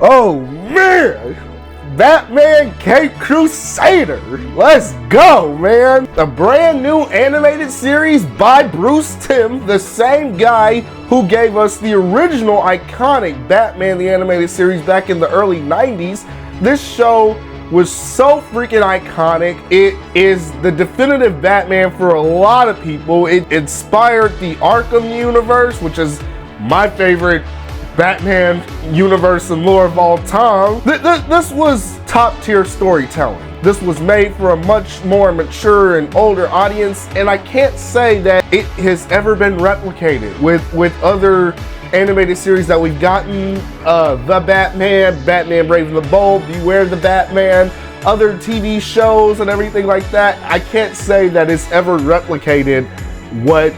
Oh man! Batman Cape Crusader! Let's go, man! A brand new animated series by Bruce Timm, the same guy who gave us the original iconic Batman the Animated Series back in the early 90s. This show was so freaking iconic. It is the definitive Batman for a lot of people. It inspired the Arkham universe, which is my favorite Batman universe and lore of all time. This was top tier storytelling. This was made for a much more mature and older audience, and I can't say that it has ever been replicated with other animated series that we've gotten. The Batman, Batman Brave and the Bold, Beware the Batman, other TV shows and everything like that. I can't say that it's ever replicated what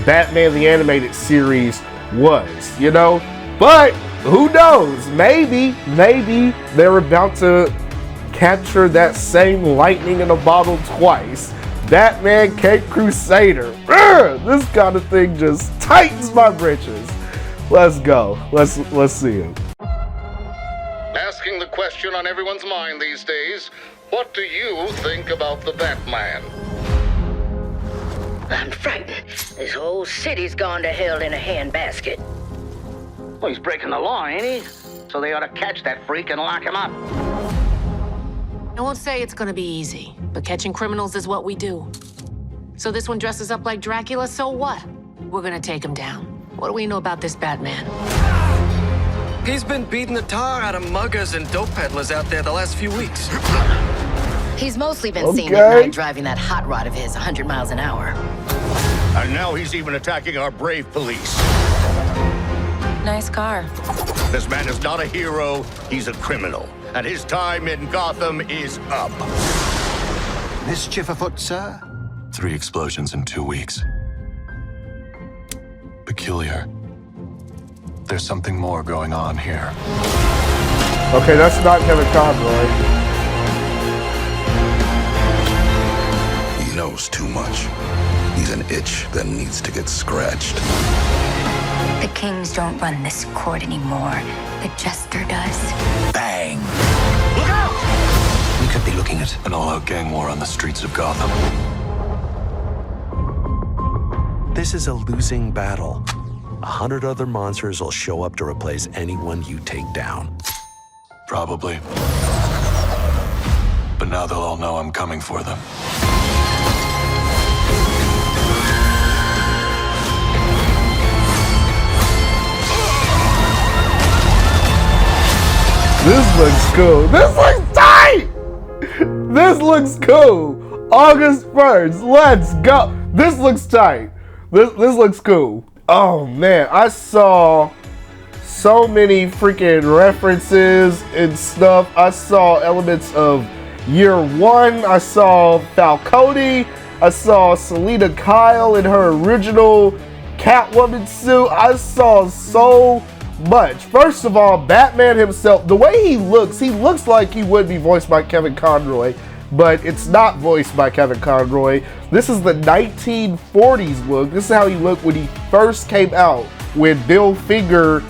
Batman the Animated Series was, you know? But who knows? Maybe they're about to capture that same lightning in a bottle twice. Batman Cape Crusader. This kind of thing just tightens my britches. Let's go. Let's see it. Asking the question on everyone's mind these days, what do you think about the Batman? I'm frightened. This whole city's gone to hell in a handbasket. Well, he's breaking the law, ain't he? So they ought to catch that freak and lock him up. I won't say it's gonna be easy, but catching criminals is what we do. So this one dresses up like Dracula, so what? We're gonna take him down. What do we know about this Batman? He's been beating the tar out of muggers and dope peddlers out there the last few weeks. He's mostly been seen at night driving that hot rod of his 100 miles an hour. And now he's even attacking our brave police. Nice car. This man is not a hero, he's a criminal. And his time in Gotham is up. Mischief afoot, sir? 3 explosions in 2 weeks. Peculiar. There's something more going on here. Okay, that's not Kevin Conroy. He knows too much. He's an itch that needs to get scratched. The kings don't run this court anymore. The jester does. Bang! Look out! We could be looking at An all-out gang war on the streets of Gotham. This is a losing battle. 100 other monsters will show up to replace anyone you take down. Probably. But now they'll all know I'm coming for them. This looks cool. This looks tight! This looks cool. August 1st. Let's go. This looks tight. This looks cool. Oh man, I saw so many freaking references and stuff. I saw elements of Year One. I saw Falcone. I saw Selena Kyle in her original Catwoman suit. I saw so much. First of all, Batman himself, the way he looks like he would be voiced by Kevin Conroy, but it's not voiced by Kevin Conroy. This is the 1940s look. This is how he looked when he first came out, when Bill Finger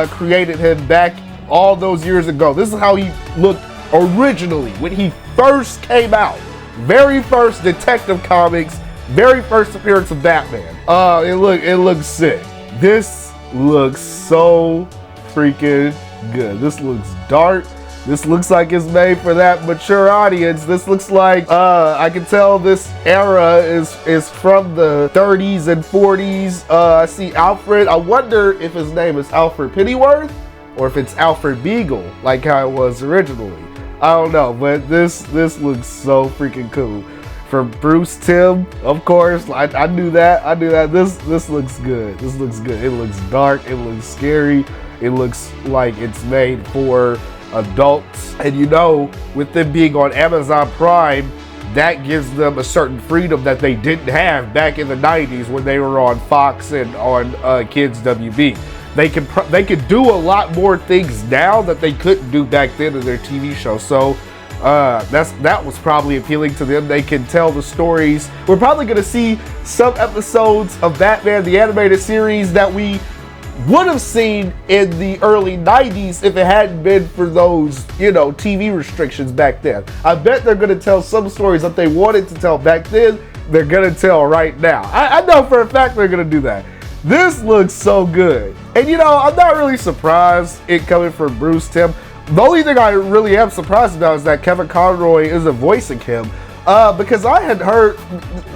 created him back all those years ago. This is how he looked originally when he first came out. Very first Detective Comics, very first appearance of Batman. It looks sick. This looks so freaking good. This looks dark. This looks like it's made for that mature audience. This looks like, I can tell this era is from the 30s and 40s. I see Alfred. I wonder if his name is Alfred Pennyworth or if it's Alfred Beagle, like how it was originally. I don't know, but this looks so freaking cool. From Bruce Timm, of course. I knew that. This looks good. This looks good. It looks dark. It looks scary. It looks like it's made for adults. And you know, with them being on Amazon Prime, that gives them a certain freedom that they didn't have back in the 90s when they were on Fox and on Kids WB. They could do a lot more things now that they couldn't do back then in their TV show. So that was probably appealing to them. They can tell the stories. We're probably going to see some episodes of Batman the Animated Series that we would have seen in the early 90s if it hadn't been for those, you know, TV restrictions back then. I bet they're going to tell some stories that they wanted to tell back then, they're going to tell right now. I know for a fact they're going to do that. This looks so good. And you know, I'm not really surprised it coming from Bruce Timm. The only thing I really am surprised about is that Kevin Conroy isn't voicing him. Because I had heard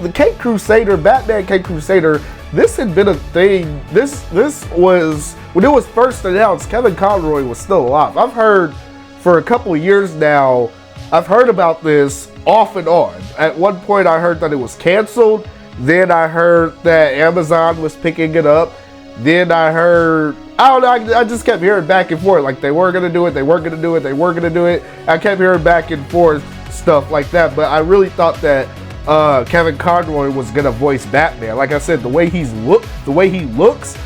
the Caped Crusader, Batman Caped Crusader, this had been a thing. This was, when it was first announced, Kevin Conroy was still alive. I've heard for a couple of years now, I've heard about this off and on. At one point I heard that it was canceled. Then I heard that Amazon was picking it up. Then I heard, I don't know, I just kept hearing back and forth. Like they were gonna do it, they weren't gonna do it, they were gonna do it. I kept hearing back and forth stuff like that. But I really thought that Kevin Conroy was gonna voice Batman. Like I said, the way he looks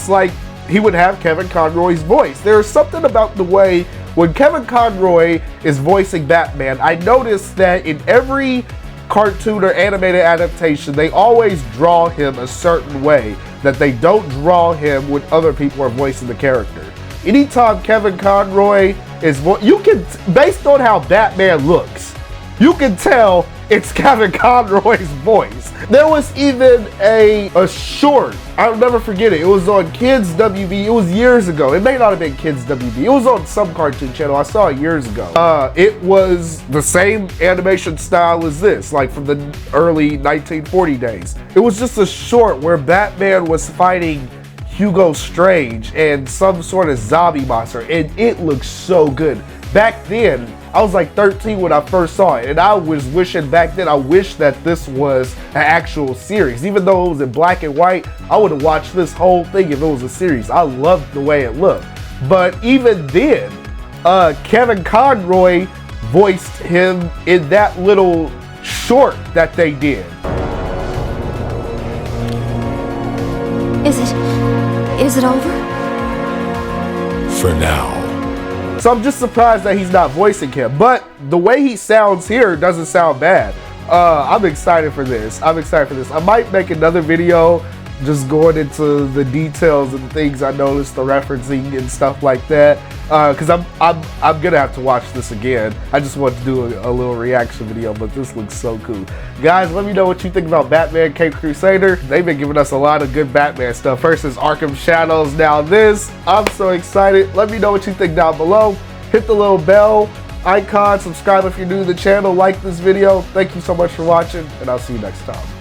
like he would have Kevin Conroy's voice. There's something about the way when Kevin Conroy is voicing Batman, I noticed that in every cartoon or animated adaptation, they always draw him a certain way that they don't draw him when other people are voicing the character. Anytime Kevin Conroy is you can, based on how Batman looks, you can tell it's Kevin Conroy's voice. There was even a short, I'll never forget it. It was on Kids WB. It was years ago. It may not have been Kids WB. It was on some cartoon channel. I saw it years ago. It was the same animation style as this, like from the early 1940 days. It was just a short where Batman was fighting Hugo Strange and some sort of zombie monster, and it looks so good. Back then, I was like 13 when I first saw it, and I was wishing back then, I wish that this was an actual series. Even though it was in black and white, I would have watched this whole thing if it was a series. I loved the way it looked. But even then, Kevin Conroy voiced him in that little short that they did. Is it over? For now. So I'm just surprised that he's not voicing him. But the way he sounds here doesn't sound bad. I'm excited for this. I might make another video just going into the details and the things I noticed, the referencing and stuff like that. Because I'm gonna have to watch this again. I just want to do a little reaction video, but this looks so cool. Guys, let me know what you think about Batman Caped Crusader. They've been giving us a lot of good Batman stuff. First is Arkham Shadows, now this. I'm so excited. Let me know what you think down below. Hit the little bell icon, subscribe if you're new to the channel, like this video. Thank you so much for watching, and I'll see you next time.